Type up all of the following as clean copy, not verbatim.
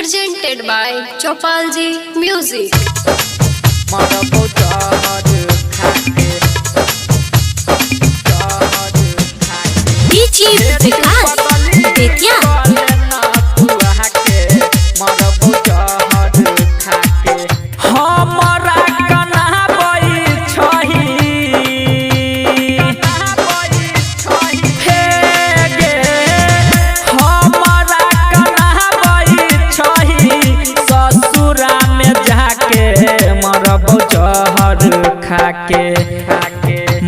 presented by Chopalji Music. DJ Vikas Betya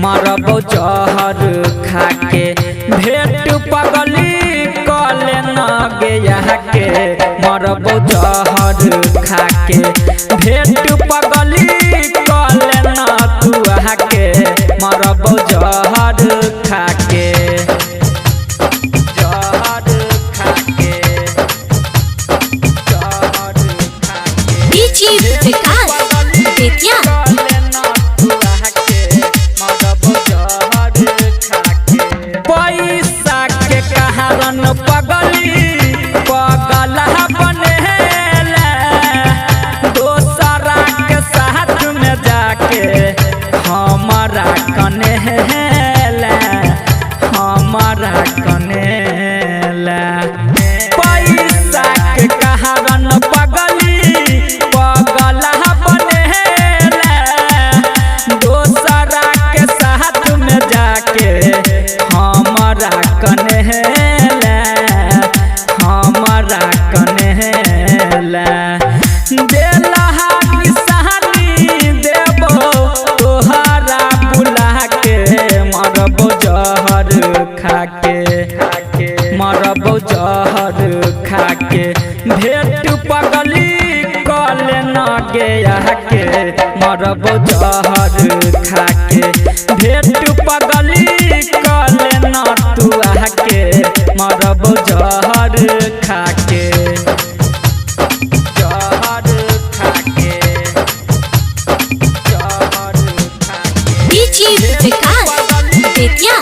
मरबो जहर खाके भेट पगली कले न गया के मरबो जहर खाके भेट पगली कले न तू के मरबो जहर खाके DJ Vikas Betya पगली पगल बनेला दोसरा के साथ में जाके हमारा कनेला पैसा के कारण पगली पगल बनेला दोसरा के साथ में जाके हमारा कनेला मरबो जहर खाके भेट पगली कले न गया के मरबो जहर खाके भेट पगली कले न तू के मरबो जहर खाके DJ Vikas Betya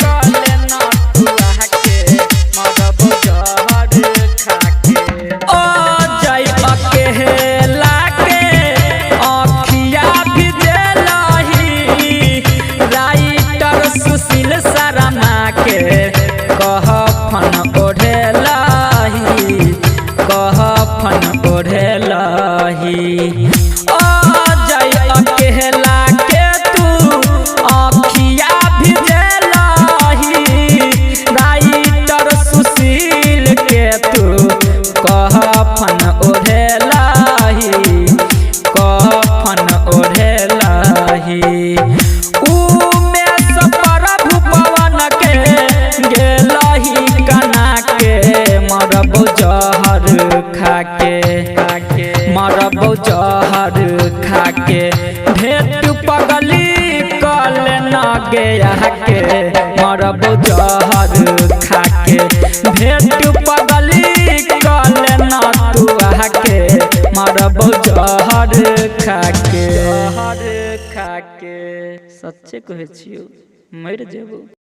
मरबो जहर खाके भेट पगली कले न गया के मरबो जहर खाके भेट पगली कले न तू के मरबो जहर खाके सच्चे कहे छियो मर जेबो।